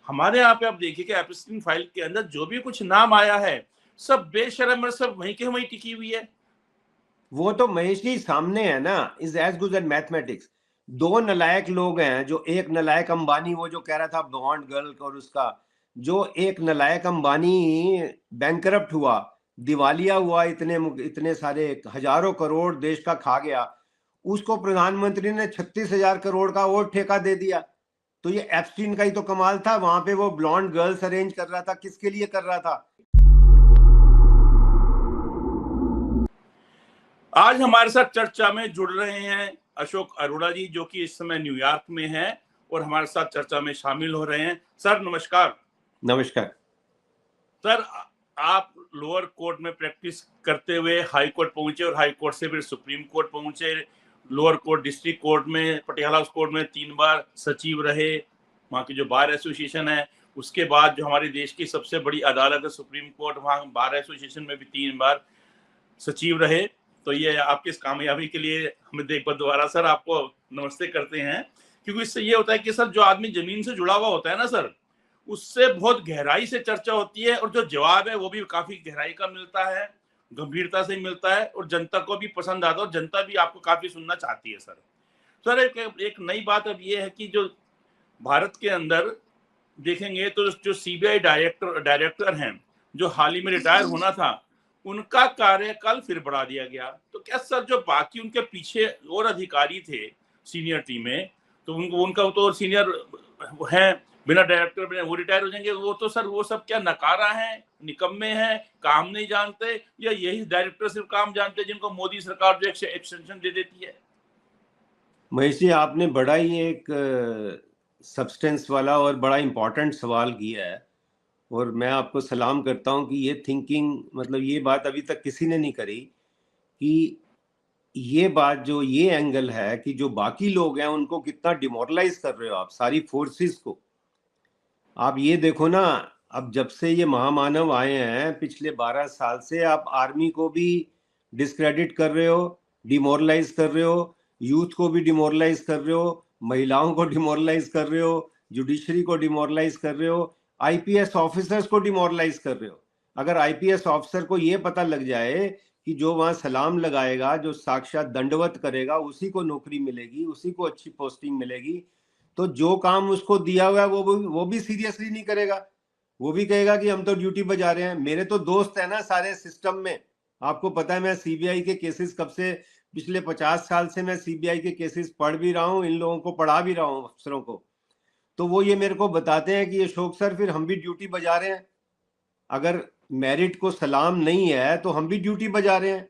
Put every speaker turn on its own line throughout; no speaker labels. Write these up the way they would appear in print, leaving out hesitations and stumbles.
हमारे यहाँ पे आप देखिए कि एप्स्टीन फाइल के अंदर जो भी कुछ नाम आया है सब बेशर्म और सब वहीं के वहीं टिकी हुई है।
वो तो महेश जी सामने है ना, is as good as mathematics. दो नलायक लोग हैं, जो एक नलायक अंबानी, वो जो कह रहा था बॉन्ड गर्ल, और उसका जो एक नलायक अंबानी बैंकरप्ट हुआ, दिवालिया हुआ, इतने इतने सारे हजारों करोड़ देश का खा गया, उसको प्रधानमंत्री ने 36,000 करोड़ का और ठेका दे दिया। तो ये एप्स्टीन का ही तो कमाल था, वहां पे वो ब्लॉन्ड गर्ल्स अरेंज कर रहा था, किसके लिए कर रहा था?
आज हमारे साथ चर्चा में जुड़ रहे हैं अशोक अरोड़ा जी, जो कि इस समय न्यूयॉर्क में हैं और हमारे साथ चर्चा में शामिल हो रहे हैं। सर नमस्कार।
नमस्कार
सर, आप लोअर कोर्ट में प्रैक्टिस करते हुए हाई कोर्ट पहुंचे और हाई कोर्ट से फिर सुप्रीम कोर्ट पहुंचे। लोअर कोर्ट, डिस्ट्रिक्ट कोर्ट में, पटियाला कोर्ट में 3 बार सचिव रहे, वहाँ की जो बार एसोसिएशन है। उसके बाद जो हमारे देश की सबसे बड़ी अदालत है सुप्रीम कोर्ट, वहाँ बार एसोसिएशन में भी 3 बार सचिव रहे। तो ये आपकी इस कामयाबी के लिए हम एक बार दोबारा सर आपको नमस्ते करते हैं, क्योंकि इससे ये होता है कि सर जो आदमी जमीन से जुड़ा हुआ होता है ना सर, उससे बहुत गहराई से चर्चा होती है और जो जवाब है वो भी काफी गहराई का मिलता है, गंभीरता से मिलता है और जनता को भी पसंद आता है और जनता भी आपको काफी सुनना चाहती है। सर एक नई बात अब ये है कि जो भारत के अंदर देखेंगे तो जो सीबीआई डायरेक्टर हैं, जो हाल ही में रिटायर होना था, उनका कार्यकाल फिर बढ़ा दिया गया। तो क्या सर जो बाकी उनके पीछे और अधिकारी थे सीनियर टीम में, तो उनका तो सीनियर है, बिना डायरेक्टर बने वो रिटायर हो जाएंगे, वो तो सर वो सब क्या नकारा है, निकम्मे हैं, काम नहीं जानते, या यही डायरेक्टर सिर्फ काम जानते हैं जिनको मोदी सरकार जो एक्सटेंशन दे देती है?
महेश जी, आपने बड़ा ही एक सब्सटेंस वाला और बड़ा इंपॉर्टेंट सवाल किया है, और मैं आपको सलाम करता हूं कि ये थिंकिंग, मतलब ये बात अभी तक किसी ने नहीं करी कि ये बात, जो ये एंगल है कि जो बाकी लोग हैं उनको कितना डिमोरलाइज कर रहे हो आप, सारी फोर्सेस को। आप ये देखो ना, अब जब से ये महामानव आए हैं पिछले 12 साल से, आप आर्मी को भी डिस्क्रेडिट कर रहे हो, डिमोरलाइज कर रहे हो, यूथ को भी डिमोरलाइज कर रहे हो, महिलाओं को डिमोरलाइज कर रहे हो, जुडिशरी को डिमोरलाइज कर रहे हो, आईपीएस ऑफिसर्स को डिमोरलाइज कर रहे हो। अगर आईपीएस ऑफिसर को ये पता लग जाए कि जो वहां सलाम लगाएगा, जो साक्षात दंडवत करेगा, उसी को नौकरी मिलेगी, उसी को अच्छी पोस्टिंग मिलेगी, तो जो काम उसको दिया हुआ है वो भी सीरियसली नहीं करेगा। वो भी कहेगा कि हम तो ड्यूटी बजा रहे हैं। मेरे तो दोस्त है ना सारे सिस्टम में, आपको पता है मैं सीबीआई के केसेस कब से, पिछले 50 साल से मैं सीबीआई के केसेस पढ़ भी रहा हूँ, इन लोगों को पढ़ा भी रहा हूँ, अफसरों को। तो वो ये मेरे को बताते हैं कि अशोक सर, फिर हम भी ड्यूटी बजा रहे हैं, अगर मेरिट को सलाम नहीं है तो हम भी ड्यूटी बजा रहे हैं।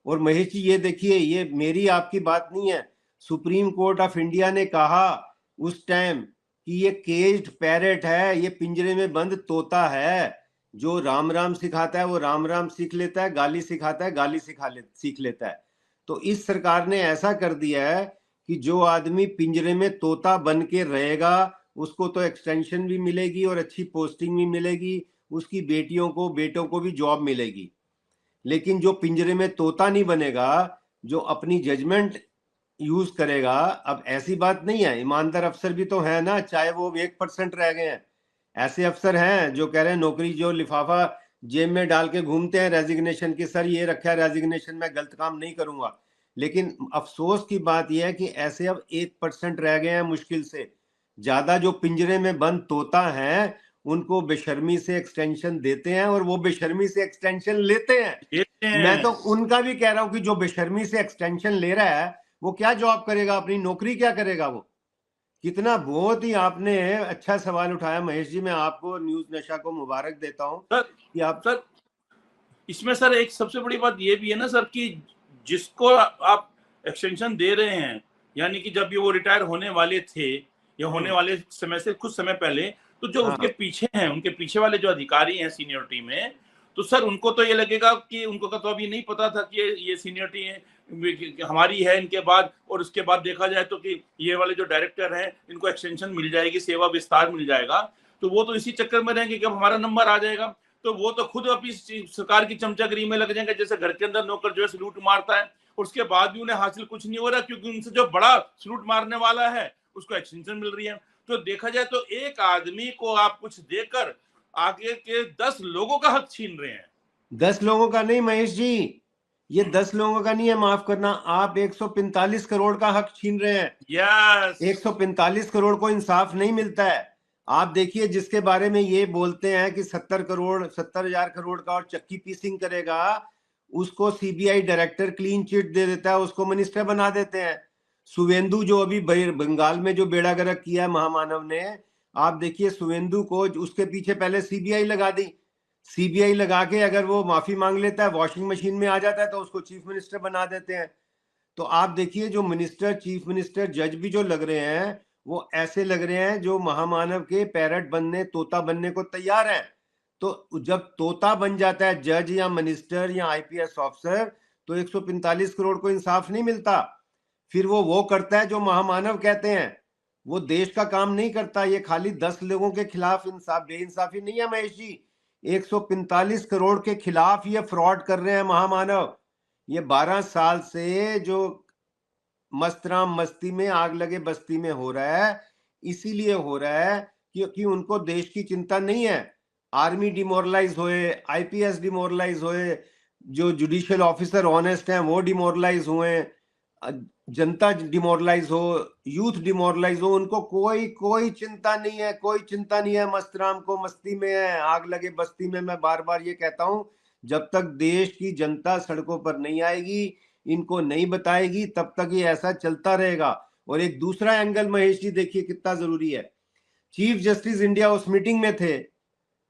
और महेश जी ये देखिए, ये मेरी आपकी बात नहीं है, सुप्रीम कोर्ट ऑफ इंडिया ने कहा उस टाइम कि ये केज्ड पैरेट है, ये पिंजरे में बंद तोता है, जो राम राम सिखाता है वो राम राम सीख लेता है, गाली सिखाता है गाली सीख लेता है। तो इस सरकार ने ऐसा कर दिया है कि जो आदमी पिंजरे में तोता बन के रहेगा उसको तो एक्सटेंशन भी मिलेगी और अच्छी पोस्टिंग भी मिलेगी, उसकी बेटियों को बेटों को भी जॉब मिलेगी। लेकिन जो पिंजरे में तोता नहीं बनेगा, जो अपनी जजमेंट यूज करेगा, अब ऐसी बात नहीं है, ईमानदार अफसर भी तो है ना, चाहे वो 1% रह गए हैं। ऐसे अफसर हैं जो कह रहे हैं नौकरी, जो लिफाफा जेब में डाल के घूमते हैं रेजिग्नेशन की, सर ये रखा है रेजिग्नेशन, मैं गलत काम नहीं करूंगा। लेकिन अफसोस की बात यह है कि ऐसे अब 1% रह गए हैं मुश्किल से। ज्यादा जो पिंजरे में बंद तोता है उनको बेशर्मी से एक्सटेंशन देते हैं और वो बेशर्मी से एक्सटेंशन लेते हैं। मैं तो उनका भी कह रहा हूं कि जो बेशर्मी से एक्सटेंशन ले रहा है वो क्या जॉब करेगा, अपनी नौकरी क्या करेगा वो? कितना, बहुत ही आपने अच्छा सवाल उठाया महेश जी, मैं आपको न्यूज नशा को मुबारक देता हूं कि आप
सर इसमें सर एक सबसे बड़ी बात ये भी है ना सर कि जिसको आप एक्सटेंशन दे रहे हैं, यानी कि जब ये वो रिटायर होने वाले थे या होने वाले समय से कुछ समय पहले, तो जो उसके पीछे हैं, उनके पीछे वाले जो अधिकारी हैं सीनियरिटी में, तो सर उनको तो ये लगेगा कि उनको तो अभी नहीं पता था कि ये सीनियरिटी हमारी है इनके बाद, और उसके बाद देखा जाए तो कि ये वाले जो डायरेक्टर हैं इनको एक्सटेंशन मिल जाएगी, सेवा विस्तार मिल जाएगा, तो वो तो इसी चक्कर में रहेंगे कि अब हमारा नंबर आ जाएगा। तो वो तो खुद अपनी सरकार की चमचागिरी में लग जाएंगे, जैसे घर के अंदर नौकर जो है सलूट मारता है, उसके बाद भी उन्हें हासिल कुछ नहीं हो रहा, क्योंकि उनसे जो बड़ा सलूट मारने वाला है उसको एक्सटेंशन मिल रही है। तो देखा जाए तो एक आदमी को आप कुछ देकर आगे के 10 लोगों का हक छीन रहे हैं।
10 लोगों का नहीं महेश जी, ये 10 लोगों का नहीं है, माफ करना, आप 145 करोड़ का हक छीन रहे हैं।
यस
145 करोड़ को इंसाफ नहीं मिलता है। आप देखिए, जिसके बारे में ये बोलते हैं कि 70,000 करोड़ का और चक्की पीसिंग करेगा, उसको सीबीआई डायरेक्टर क्लीन चिट दे देता है, उसको मिनिस्टर बना देते हैं। सुवेंदु जो अभी बंगाल में जो बेड़ा गर्क किया है महामानव ने, आप देखिए सुवेंदु को, उसके पीछे पहले सीबीआई लगा दी। सीबीआई लगा के अगर वो माफी मांग लेता है, वॉशिंग मशीन में आ जाता है, तो उसको चीफ मिनिस्टर बना देते हैं। तो आप देखिए, जो मिनिस्टर, चीफ मिनिस्टर, जज भी जो लग रहे हैं, वो ऐसे लग रहे हैं जो महामानव के पैरट बनने, तोता बनने को तैयार हैं। तो जब तोता बन जाता है जज या मिनिस्टर या आईपीएस ऑफिसर, तो 145 करोड़ को इंसाफ नहीं मिलता। फिर वो करता है जो महामानव कहते हैं, वो देश का काम नहीं करता। ये खाली 10 लोगों के खिलाफ इंसाफ, बेइंसाफी नहीं है महेश जी, 145 करोड़ के खिलाफ ये फ्रॉड कर रहे हैं महामानव। ये 12 साल से जो मस्तराम मस्ती में आग लगे बस्ती में हो रहा है, इसीलिए हो रहा है क्योंकि उनको देश की चिंता नहीं है। आर्मी डिमोरलाइज होए, आईपीएस डिमोरलाइज होए, जो जुडिशियल ऑफिसर ऑनेस्ट हैं वो डिमोरलाइज हुए, जनता डिमोरलाइज हो, यूथ डिमोरलाइज हो, उनको कोई चिंता नहीं है, कोई चिंता नहीं है। मस्तराम को मस्ती में है, आग लगे बस्ती में। मैं बार बार ये कहता हूं, जब तक देश की जनता सड़कों पर नहीं आएगी, इनको नहीं बताएगी, तब तक ये ऐसा चलता रहेगा। और एक दूसरा एंगल महेश जी देखिए कितना जरूरी है। चीफ जस्टिस इंडिया उस मीटिंग में थे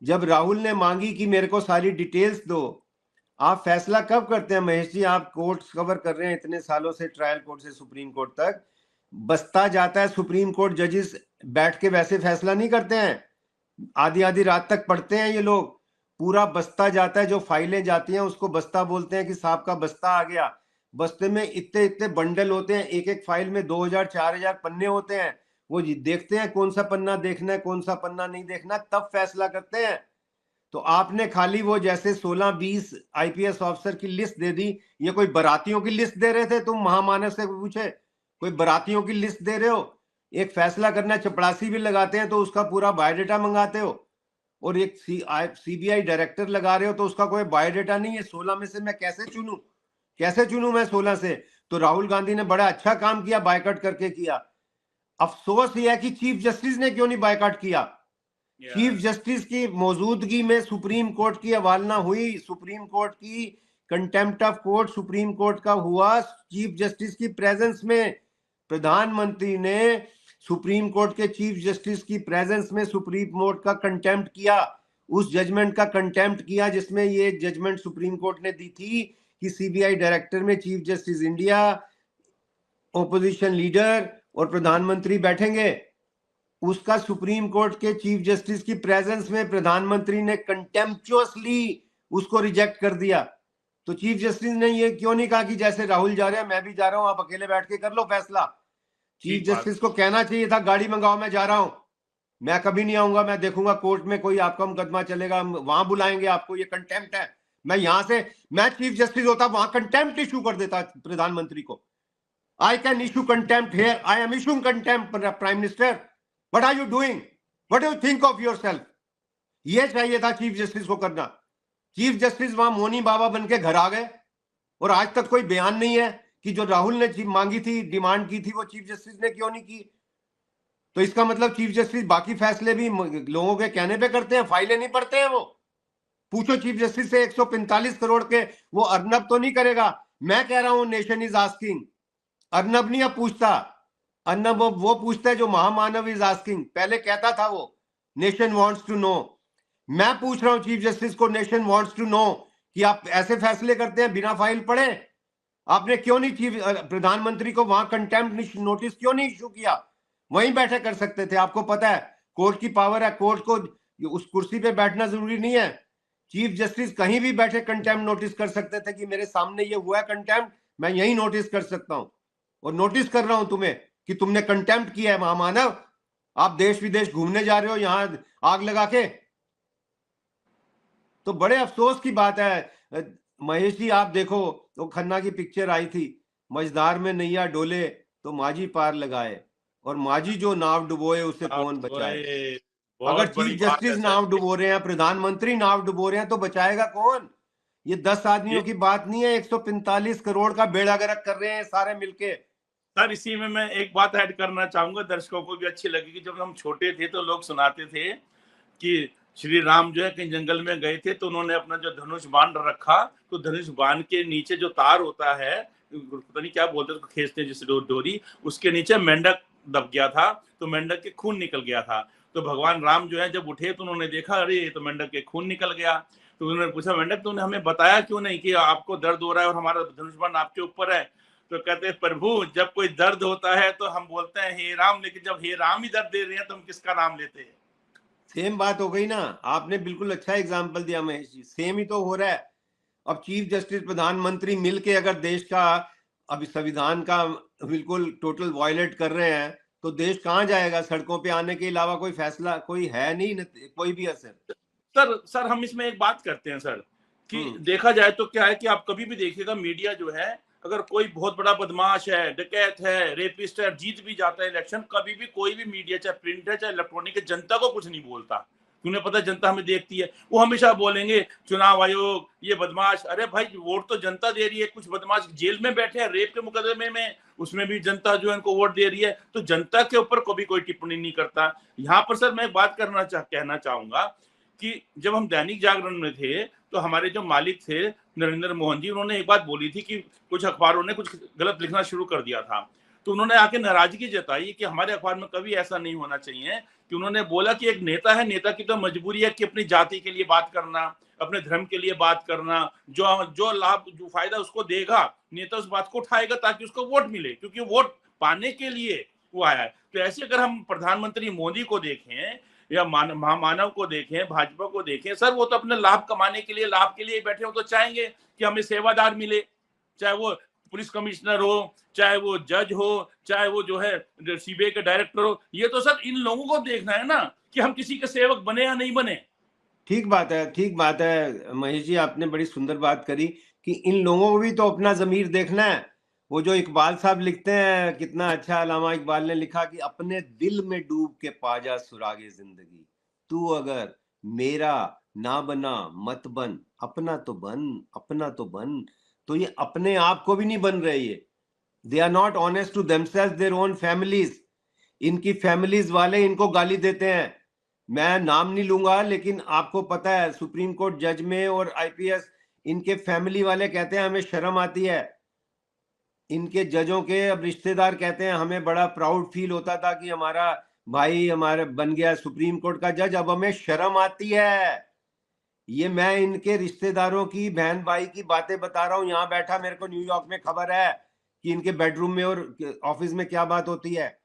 जब राहुल ने मांगी कि मेरे को सारी डिटेल्स दो। आप फैसला कब करते हैं महेश जी? आप कोर्ट्स कवर कर रहे हैं इतने सालों से, ट्रायल कोर्ट से सुप्रीम कोर्ट तक बस्ता जाता है। सुप्रीम कोर्ट जजेस बैठ के वैसे फैसला नहीं करते हैं, आधी आधी रात तक पढ़ते हैं ये लोग। पूरा बस्ता जाता है, जो फाइलें जाती हैं उसको बस्ता बोलते हैं कि साहब का बस्ता आ गया। बस्ते में इतने इतने बंडल होते हैं, एक एक फाइल में 2000-4000 पन्ने होते हैं। वो देखते हैं कौन सा पन्ना देखना है, कौन सा पन्ना नहीं देखना, तब फैसला करते हैं। तो आपने खाली वो जैसे 16-20 आईपीएस ऑफिसर की लिस्ट दे दी। ये कोई बरातियों की लिस्ट दे रहे थे? तुम महामानव से पूछे, कोई बरातियों की लिस्ट दे रहे हो? एक फैसला करना, चपड़ासी भी लगाते हैं तो उसका पूरा बायोडेटा मंगाते हो, और एक सीबीआई डायरेक्टर लगा रहे हो तो उसका कोई बायोडेटा नहीं है। 16 में से मैं कैसे चुनूं मैं 16 से? तो राहुल गांधी ने बड़ा अच्छा काम किया, बायकॉट करके किया। अफसोस यह है कि चीफ जस्टिस ने क्यों नहीं बायकॉट किया। चीफ जस्टिस की मौजूदगी में सुप्रीम कोर्ट की अवहेलना हुई, सुप्रीम कोर्ट की contempt of court supreme court का हुआ चीफ जस्टिस की प्रेजेंस में। प्रधानमंत्री ने सुप्रीम कोर्ट के चीफ जस्टिस की प्रेजेंस में सुप्रीम कोर्ट का कंटेम्प्ट किया, उस जजमेंट का कंटेम्प्ट किया जिसमें ये जजमेंट सुप्रीम कोर्ट ने दी थी कि सीबीआई डायरेक्टर में chief justice India, opposition leader और प्रधानमंत्री बैठेंगे। उसका सुप्रीम कोर्ट के चीफ जस्टिस की प्रेजेंस में प्रधानमंत्री ने कंटेम्पचुअसली उसको रिजेक्ट कर दिया। तो चीफ जस्टिस ने ये क्यों नहीं कहा कि जैसे राहुल जा रहे हैं मैं भी जा रहा हूं, आप अकेले बैठ के कर लो फैसला? चीफ जस्टिस को कहना चाहिए था गाड़ी मंगाओ, मैं जा रहा हूं, मैं कभी नहीं आऊंगा, मैं देखूंगा कोर्ट में कोई आपका मुकदमा चलेगा, वहां बुलाएंगे आपको, ये कंटेम्प्ट है। मैं चीफ जस्टिस होता वहां कंटेम्प्ट इशू कर देता प्रधानमंत्री को। I can issue contempt here, I am issuing contempt prime minister, what are you doing, what do you think of yourself? ये चाहिए था चीफ जस्टिस को करना। चीफ जस्टिस वहां मोनी बाबा बन के घर आ गए, और आज तक कोई बयान नहीं है कि जो राहुल ने मांगी थी, डिमांड की थी, वो चीफ जस्टिस ने क्यों नहीं की। तो इसका मतलब चीफ जस्टिस बाकी फैसले भी लोगों के कहने पे करते हैं, फाइलें नहीं पढ़ते हैं वो। पूछो चीफ जस्टिस से 145 करोड़ के, वो अर्नब तो नहीं करेगा। मैं कह रहा हूं नेशन इज आस्किंग, अर्नब नहीं अब पूछता, अर्नब वो पूछता है जो महामानव इज आस्किंग। पहले कहता था वो नेशन वांट्स टू नो, मैं पूछ रहा हूं चीफ जस्टिस को, नेशन वांट्स टू नो कि आप ऐसे फैसले करते हैं बिना फाइल पढ़े? आपने क्यों नहीं चीफ प्रधानमंत्री को वहां कंटेम्प्ट नोटिस क्यों नहीं इशू किया? वहीं बैठे कर सकते थे। आपको पता है कोर्ट की पावर है, कोर्ट को उस कुर्सी पे बैठना जरूरी नहीं है। चीफ जस्टिस कहीं भी बैठे कंटेम्प्ट नोटिस कर सकते थे कि मेरे सामने ये हुआ है कंटेम्प्ट, मैं यही नोटिस कर सकता हूं, और नोटिस कर रहा हूं तुम्हें कि तुमने कंटेम्प्ट किया है महामानव। आप देश विदेश घूमने जा रहे हो यहां आग लगा के। तो बड़े अफसोस की बात है महेश जी। आप देखो तो खन्ना की पिक्चर आई थी, मझधार में नैया डोले तो माझी पार लगाए। और माझी जो नाव डुबोए उसे कौन बचाए। अगर
बहुत बड़ी
चीफ
बात है
जस्टिस
सर।
नाव डुबो रहे हैं, प्रधानमंत्री नाव डुबो रहे हैं, तो बचाएगा कौन? ये 10 आदमियों
ये
की बात नहीं है, 145 करोड़ का बेड़ा गर्क कर रहे हैं सारे मिलके।
सर इसी में मैं एक बात ऐड करना चाहूंगा, दर्शकों को भी अच्छी लगेगी। जब हम छोटे थे तो लोग सुनाते थे कि श्री राम जो है कहीं जंगल में गए थे, तो उन्होंने अपना जो धनुष बाण रखा, तो धनुष बाण के नीचे जो तार होता है, पता नहीं क्या बोलते हैं उसको, खींचते हैं जिस डोरी, उसके नीचे मेंढक दब गया था, तो मेंढक के खून निकल गया था। तो भगवान राम जो है जब उठे तो उन्होंने देखा, अरे ये तो मेंढक के खून निकल गया। तो उन्होंने पूछा, मेंढक तूने हमें बताया क्यों नहीं कि आपको दर्द हो रहा है और हमारा धनुष बाण आपके ऊपर है? तो कहते हैं, प्रभु जब कोई दर्द होता है तो हम बोलते हैं हे राम, लेकिन जब हे राम ही दर्द दे रहे हैं तो हम किसका नाम लेते हैं?
सेम बात हो गई ना, आपने बिल्कुल अच्छा एग्जाम्पल दिया महेश जी, सेम ही तो हो रहा है। अब चीफ जस्टिस प्रधानमंत्री मिलके अगर देश का अभी संविधान का बिल्कुल टोटल वायलेट कर रहे हैं, तो देश कहाँ जाएगा? सड़कों पे आने के अलावा कोई फैसला कोई है नहीं, कोई भी असर।
सर हम इसमें एक बात करते हैं सर, कि
हम्म।
देखा जाए तो क्या है कि आप कभी भी देखिएगा, मीडिया जो है, अगर कोई बहुत बड़ा बदमाश है, डकैत है, रेपिस्ट है, जीत भी जाता है इलेक्शन, कभी भी कोई भी मीडिया, चाहे प्रिंट है चाहे इलेक्ट्रॉनिक है, जनता को कुछ नहीं बोलता। उन्हें पता है जनता हमें देखती है, वो हमेशा बोलेंगे चुनाव आयोग ये बदमाश। अरे भाई, वोट तो जनता दे रही है, कुछ बदमाश जेल में बैठे हैं रेप के मुकदमे में, उसमें भी जनता जो है इनको वोट दे रही है, तो जनता के ऊपर कभी कोई टिप्पणी नहीं करता। यहाँ पर सर मैं बात कहना चाहूंगा कि जब हम दैनिक जागरण में थे, तो हमारे जो मालिक थे नरेंद्र मोहन जी, उन्होंने एक बात बोली थी कि कुछ अखबारों ने कुछ गलत लिखना शुरू कर दिया था, तो उन्होंने आके नाराजगी जताई कि हमारे अखबार में कभी ऐसा नहीं होना चाहिए। कि उन्होंने बोला कि एक नेता है, नेता की तो मजबूरी है कि अपनी जाति के लिए बात करना, अपने धर्म के लिए बात करना, जो जो लाभ जो फायदा उसको देगा नेता उस बात को उठाएगा ताकि उसको वोट मिले, क्योंकि वोट पाने के लिए वो आया है। तो ऐसे अगर हम प्रधानमंत्री मोदी को देखें या महामानव को देखें, भाजपा को देखें, सर वो तो अपने लाभ कमाने के लिए, लाभ के लिए बैठे हो, तो चाहेंगे कि हमें सेवादार मिले, चाहे वो पुलिस कमिश्नर हो, चाहे वो जज हो, चाहे वो जो है सीबीआई के डायरेक्टर हो। ये तो सर इन लोगों को देखना है ना कि हम किसी के सेवक बने या नहीं बने।
ठीक बात है, ठीक बात है महेश जी, आपने बड़ी सुंदर बात करी कि इन लोगों को भी तो अपना जमीर देखना है। वो जो इकबाल साहब लिखते हैं, कितना अच्छा अल्लामा इकबाल ने लिखा कि अपने दिल में डूब के पा जा सुरागे जिंदगी, तू अगर मेरा ना बना मत बन, अपना तो बन, अपना तो बन। तो ये अपने आप को भी नहीं बन रहे, ये they are not honest to themselves, their own families. इनकी फैमिलीज वाले इनको गाली देते हैं। मैं नाम नहीं लूंगा, लेकिन आपको पता है सुप्रीम कोर्ट जज में और आईपीएस, इनके फैमिली वाले कहते हैं हमें शर्म आती है। इनके जजों के अब रिश्तेदार कहते हैं हमें बड़ा प्राउड फील होता था कि हमारा भाई हमारे बन गया सुप्रीम कोर्ट का जज, अब हमें शर्म आती है। ये मैं इनके रिश्तेदारों की बहन भाई की बातें बता रहा हूं, यहां बैठा मेरे को न्यूयॉर्क में खबर है कि इनके बेडरूम में और ऑफिस में क्या बात होती है,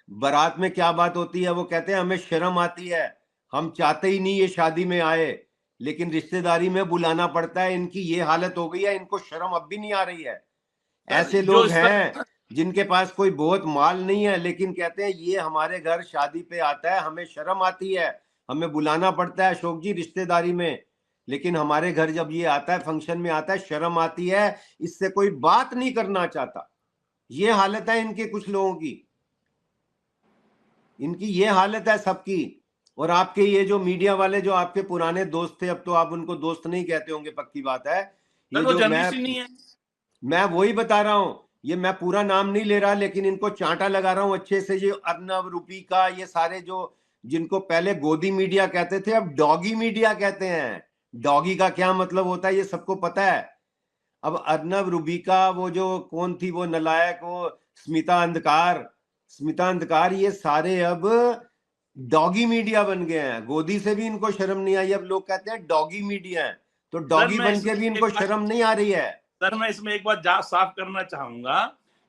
बारात में क्या बात होती है। वो कहते हैं हमें शर्म आती है, हम चाहते ही नहीं ये शादी में आए, लेकिन रिश्तेदारी में बुलाना पड़ता है। इनकी ये हालत हो गई है, इनको शर्म अब भी नहीं आ रही है। ऐसे
जो
लोग
स्तर
हैं जिनके पास कोई बहुत माल नहीं है, लेकिन कहते हैं ये हमारे घर शादी पे आता है, हमें शर्म आती है, हमें बुलाना पड़ता है अशोक जी रिश्तेदारी में, लेकिन हमारे घर जब ये आता है फंक्शन में आता है शर्म आती है, इससे कोई बात नहीं करना चाहता। ये हालत है इनके कुछ लोगों की, इनकी ये हालत है सबकी। और आपके ये जो मीडिया वाले जो आपके पुराने दोस्त थे, अब तो आप उनको दोस्त नहीं कहते होंगे, पक्की बात है। ये
सर वो
जो
जर्नलिस्ट ही नहीं है।
मैं वही बता रहा हूं, ये मैं पूरा नाम नहीं ले रहा, लेकिन इनको चांटा लगा रहा हूं अच्छे से। ये अर्नब रूपी का, ये सारे जो जिनको पहले गोदी मीडिया कहते थे, अब डॉगी मीडिया कहते हैं। डॉगी का क्या मतलब होता है ये सबको पता है। अब अर्नब रूबी का वो जो कौन थी वो नलायक, वो स्मिता अंधकार, स्मिता अंधकार, ये सारे अब डॉगी मीडिया बन गए हैं। गोदी से भी इनको शर्म नहीं आई, अब लोग कहते हैं डॉगी मीडिया है। तो
सर
डॉगी
मैं
बन के
इसमें
भी
एक
इनको
बात
शर्म नहीं आ रही है।
सर मैं इसमें एक बात साफ करना चाहूंगा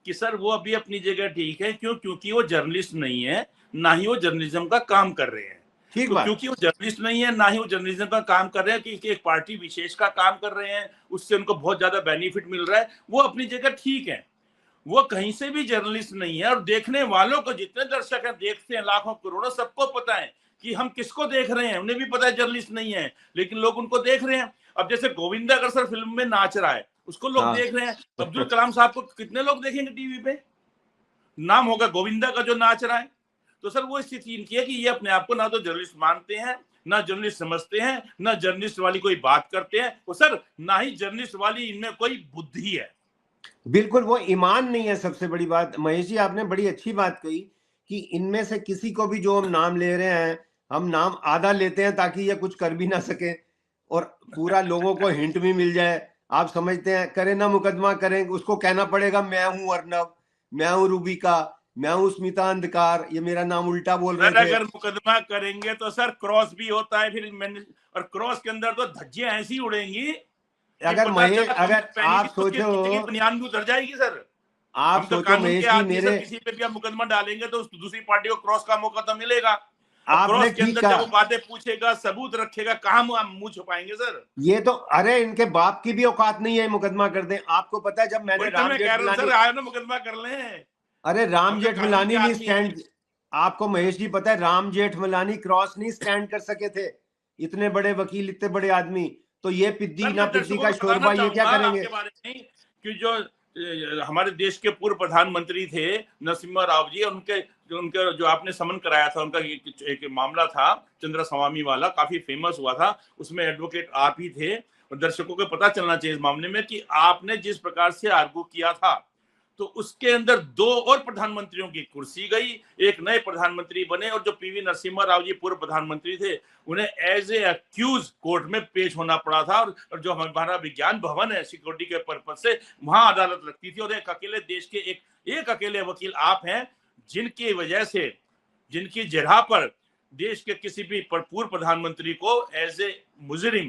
कि सर वो अभी अपनी जगह ठीक है, क्योंकि वो जर्नलिस्ट नहीं है, ना ही वो जर्नलिज्म का काम कर रहे हैं।
ठीक
तो
बात।
क्योंकि वो जर्नलिस्ट नहीं है, ना ही वो जर्नलिज्म का काम कर रहे हैं, कि एक पार्टी विशेष का काम कर रहे हैं, उससे उनको बहुत ज्यादा बेनिफिट मिल रहा है, वो अपनी जगह ठीक है। वो कहीं से भी जर्नलिस्ट नहीं है। और देखने वालों को, जितने दर्शक हैं, देखते हैं लाखों करोड़ों, सबको पता है कि हम किसको देख रहे हैं। उन्हें भी पता है जर्नलिस्ट नहीं है, लेकिन लोग उनको देख रहे हैं। अब जैसे गोविंदा अगर सर फिल्म में नाच रहा है, उसको लोग
हाँ।
देख रहे हैं। अब्दुल कलाम साहब को कितने लोग देखेंगे टीवी पे? नाम होगा गोविंदा का जो नाच रहा है। तो सर वो स्थिति इनकी है कि ये अपने आप को ना तो जर्नलिस्ट मानते हैं, ना जर्नलिस्ट समझते हैं, ना जर्नलिस्ट वाली कोई बात करते हैं, और सर ना ही जर्नलिस्ट वाली इनमें कोई बुद्धि है।
बिल्कुल, वो ईमान नहीं है। सबसे बड़ी बात महेश जी, आपने बड़ी अच्छी बात कही कि इनमें से किसी को भी जो हम नाम ले रहे हैं, हम नाम आधा लेते हैं ताकि ये कुछ कर भी ना सके और पूरा लोगों को हिंट भी मिल जाए। आप समझते हैं, करें ना मुकदमा करें, उसको कहना पड़ेगा मैं हूं अर्नब, मैं हूं रूबिका, मैं हूं स्मिता अंधकार, ये मेरा नाम उल्टा बोल रहे
सर
थे।
अगर मुकदमा करेंगे तो सर क्रॉस भी होता है फिर मैंने, और क्रॉस के अंदर तो धज्जियां ऐसी उड़ेंगी कि
अगर
पता
महेश,
चला
अगर
पहनी थी
आप
तो उसके
सोचो,
नीचे की बनियान भी उतर जाएगी सर।
आप
हम तो
सोचो
कानून के
महेश जी,
आदमी सर,
मेरे,
किसी पे भी आप मुकदमा डालेंगे तो दूसरी पार्टी को क्रॉस का मौका तो मिलेगा। और
आपने
क्रॉस के
ठीक
अंदर जब वो
कहा।
बातें पूछेगा, सबूत रखेगा, कहाँ मुंह छुपाएंगे सर?
ये तो, अरे इनके बाप की भी औकात नहीं है मुकदमा कर दें। आपको पता है जब मैंने
वही तो
राम
मैं कह रहा हूँ
जेठमलानी,
सर, आए ना मुकदमा कर लें।
अरे राम
हम तो कानून के
जेठमलानी नहीं
आदमी हैं।
स्टैंड, आपको महेश जी पता है राम जेठमलानी क्रॉस नहीं स्टैंड कर सके थे, इतने बड़े वकील, इतने बड़े आदमी, तो ये पिद्दी
सर
ना
मैं
पिद्दी
दर्शकों
का
को बताना
शोरबा ये क्या
चाहूंगा
करेंगे।
आपके बारे में कि जो हमारे देश के पूर्व प्रधानमंत्री थे नरसिम्हा राव जी, उनके उनके जो आपने समन कराया था, उनका एक मामला था चंद्र स्वामी वाला, काफी फेमस हुआ था, उसमें एडवोकेट आप ही थे। और दर्शकों को पता चलना चाहिए इस मामले में कि आपने जिस प्रकार से आर्गू किया था, तो उसके अंदर दो और प्रधानमंत्रियों की कुर्सी गई, एक नए प्रधानमंत्री बने, और जो पीवी नरसिम्हा राव जी पूर्व प्रधानमंत्री थे, उन्हें एज ए अक्यूज कोर्ट में पेश होना पड़ा था। और जो हमारा विज्ञान भवन है सिक्योरिटी के पर्पज से, वहां अदालत लगती थी, और एक अकेले देश के एक अकेले वकील आप हैं, जिनकी वजह से, जिनकी जगह पर देश के किसी भी पूर्व प्रधानमंत्री को एज ए मुजरिम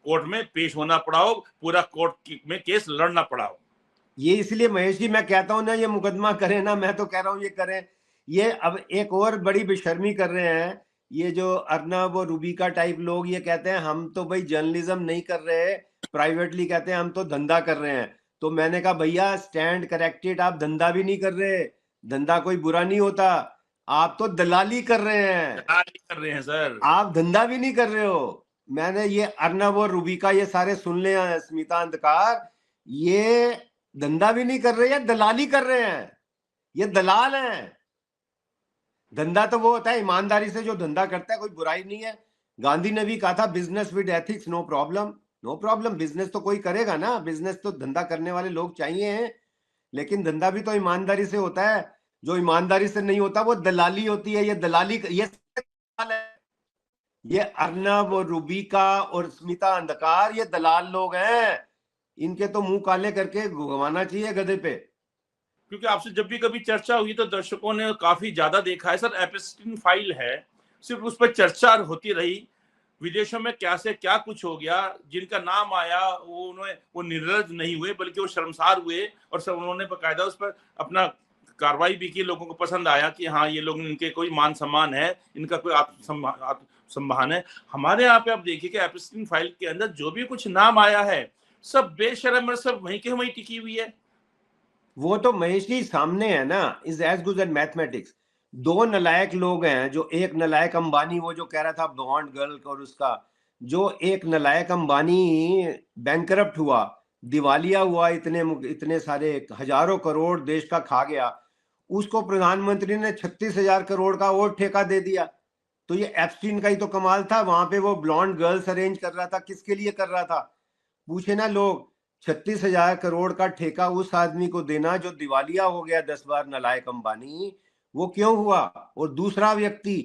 कोर्ट में पेश होना पड़ा हो, पूरा कोर्ट में केस लड़ना पड़ा हो।
ये इसलिए महेश जी मैं कहता हूं ना, ये मुकदमा करें ना, मैं तो कह रहा हूं ये करें। ये अब एक और बड़ी बेशर्मी कर रहे हैं, ये जो अर्नब और रूबिका टाइप लोग, ये कहते हैं हम तो भाई जर्नलिज्म नहीं कर रहे, प्राइवेटली कहते हैं हम तो धंधा कर रहे हैं। तो मैंने कहा भैया स्टैंड करेक्टेड, आप धंधा भी नहीं कर रहे, धंधा कोई बुरा नहीं होता, आप तो दलाली कर रहे हैं,
दलाली कर रहे हैं सर।
आप धंधा भी नहीं कर रहे हो। मैंने ये अर्नब और रूबिका ये सारे सुन ले हैं, स्मिता अंधकार, ये धंधा भी नहीं कर रहे हैं, दलाली कर रहे हैं, ये दलाल हैं। धंधा तो वो होता है ईमानदारी से जो धंधा करता है, कोई बुराई नहीं है। गांधी ने भी कहा था business with ethics no problem, no problem, business तो कोई करेगा ना, बिजनेस तो धंधा करने वाले लोग चाहिए हैं, लेकिन धंधा भी तो ईमानदारी से होता है। जो ईमानदारी से नहीं होता वो दलाली होती है। ये दलाली, ये अर्नब और रूबिका और स्मिता अंधकार ये दलाल लोग हैं, इनके तो मुंह काले करके घुमाना चाहिए गधे पे।
क्योंकि आपसे जब भी कभी चर्चा हुई तो दर्शकों ने काफी ज्यादा देखा है सर, एपिस्टीन फाइल है, सिर्फ उस पर चर्चा होती रही, विदेशों में क्या से क्या कुछ हो गया, जिनका नाम आया वो उन्होंने वो निर्लज नहीं हुए, बल्कि वो शर्मसार हुए, और सब उन्होंने बकायदा उस पर अपना कार्रवाई भी की। लोगों को पसंद आया कि हाँ ये लोग, इनके कोई मान सम्मान है, इनका कोई आत्मसम्मान है। हमारे यहाँ पे आप देखिए कि एपिस्टीन फाइल के अंदर जो भी कुछ नाम आया है, सब बेशर्म और सब वहीं के वहीं टिकी हुई है।
वो तो महेश जी सामने है ना, is as good as mathematics. दो नलायक लोग हैं, जो एक नलायक अंबानी, वो जो कह रहा था बॉन्ड गर्ल, और उसका जो एक नलायक अंबानी बैंकरप्ट हुआ, दिवालिया हुआ, इतने सारे हजारों करोड़ देश का खा गया, उसको प्रधानमंत्री ने 36,000 करोड़ का और ठेका दे दिया। तो ये एप्स्टीन का ही तो कमाल था, वहां पे वो ब्लॉन्ड गर्ल्स अरेंज कर रहा था, किसके लिए कर रहा था पूछे ना लोग। 36,000 करोड़ का ठेका उस आदमी को देना जो दिवालिया हो गया 10 बार, नलायक अंबानी, वो क्यों हुआ? और दूसरा व्यक्ति,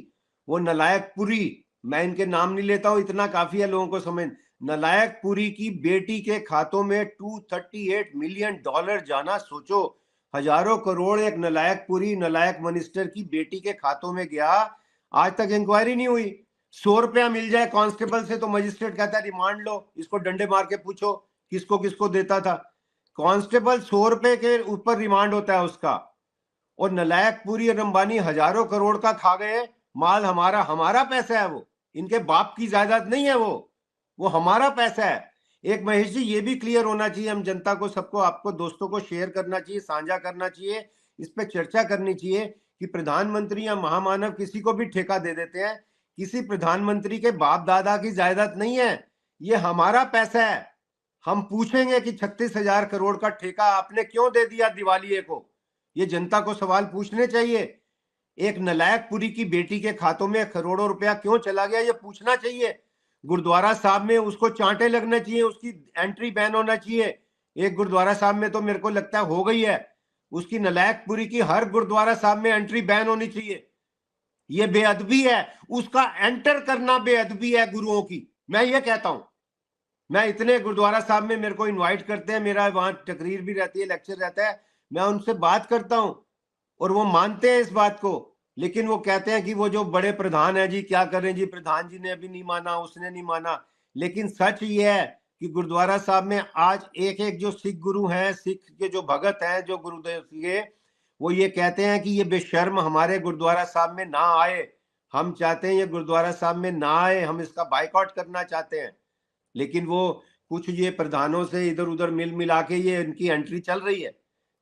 वो नलायक पुरी, मैं इनके नाम नहीं लेता हूं, इतना काफी है लोगों को समझ, नलायक पुरी की बेटी के खातों में $238 मिलियन जाना, सोचो, हजारों करोड़ एक नलायक पुरी, नलायक मिनिस्टर की बेटी के खातों में गया। आज तक इंक्वायरी नहीं हुई। 100 रुपया मिल जाए कांस्टेबल से तो मजिस्ट्रेट कहता है रिमांड लो, इसको डंडे मार के पूछो किसको किसको देता था। कांस्टेबल 100 रुपए के ऊपर रिमांड होता है उसका। और नलायक पुरी और अंबानी हजारों करोड़ का खा गए माल, हमारा हमारा पैसा है वो, इनके बाप की जायदाद नहीं है वो हमारा पैसा है। एक महेश जी ये भी क्लियर होना चाहिए, हम जनता को, सबको, आपको, दोस्तों को शेयर करना चाहिए, साझा करना चाहिए, इस पे चर्चा करनी चाहिए कि प्रधानमंत्री या महामानव किसी को भी ठेका दे देते हैं, किसी प्रधानमंत्री के बाप दादा की जायदाद नहीं है, ये हमारा पैसा है। हम पूछेंगे कि 36,000 करोड़ का ठेका आपने क्यों दे दिया दिवालिये को, ये जनता को सवाल पूछने चाहिए। एक नलायकपुरी की बेटी के खातों में करोड़ों रुपया क्यों चला गया, ये पूछना चाहिए। गुरुद्वारा साहब में उसको चांटे लगना चाहिए, उसकी एंट्री बैन होना चाहिए। एक गुरुद्वारा साहब में तो मेरे को लगता है हो गई है, उसकी नलायकपुरी की हर गुरुद्वारा साहब में एंट्री बैन होनी चाहिए। ये बेअदबी है, उसका एंटर करना बेअदबी है गुरुओं की, मैं ये कहता हूं। मैं इतने गुरुद्वारा साहब में मेरे को इनवाइट करते हैं, मेरा वहां तकरीर भी रहती है, लेक्चर रहता है, मैं उनसे बात करता हूं और वो मानते हैं इस बात को। लेकिन वो कहते हैं कि वो जो बड़े प्रधान है जी क्या करें जी, प्रधान जी ने अभी नहीं माना, उसने नहीं माना। लेकिन सच ये है कि गुरुद्वारा साहब में आज एक एक जो सिख गुरु हैं, सिख के जो भगत हैं, जो गुरुदेव के, वो ये कहते हैं कि ये बेशर्म हमारे गुरुद्वारा साहब में ना आए, हम चाहते हैं ये गुरुद्वारा साहब में ना आए, हम इसका बाइकआउट करना चाहते हैं। लेकिन वो कुछ ये प्रधानों से इधर उधर मिल मिला के ये इनकी एंट्री चल रही है।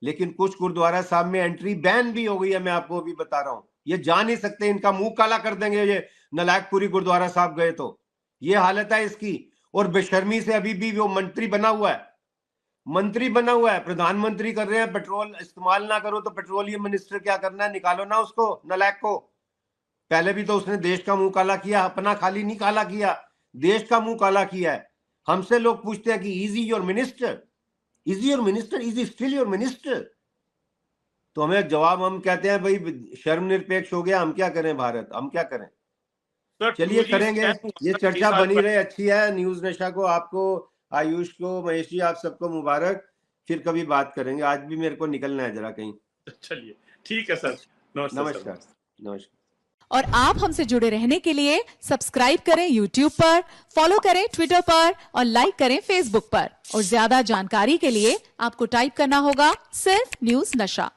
लेकिन कुछ गुरुद्वारा साहब में एंट्री बैन भी हो गई है, मैं आपको अभी बता रहा हूं। ये जा नहीं सकते, इनका मुंह काला कर देंगे ये नलायकपुरी गुरुद्वारा साहब गए तो। ये हालत है इसकी। और बेशर्मी से अभी भी वो मंत्री बना हुआ है, मंत्री बना हुआ है, प्रधानमंत्री कर रहे हैं पेट्रोल इस्तेमाल ना करो तो पेट्रोलियम मिनिस्टर क्या करना है, निकालो ना उसको, नलायक को। पहले भी तो उसने देश का मुंह काला किया, अपना खाली नहीं काला किया, देश का मुंह काला किया है। हमसे लोग पूछते हैं कि is he your minister, is he your minister, is he still your minister? तो हमें जवाब, हम कहते हैं भाई शर्म निरपेक्ष हो गया, हम क्या करें भारत, हम क्या करें। चलिए करेंगे, ये चर्चा बनी रहे, अच्छी है। न्यूज नशा को, आपको, आयुष को, महेश जी, आप सबको मुबारक। फिर कभी बात करेंगे, आज भी मेरे को निकलना है जरा कहीं।
चलिए ठीक है सर,
नमस्कार नमस्कार।
और आप हमसे जुड़े रहने के लिए सब्सक्राइब करें YouTube पर, फॉलो करें Twitter पर और लाइक करें Facebook पर। और ज्यादा जानकारी के लिए आपको टाइप करना होगा सिर्फ न्यूज नशा।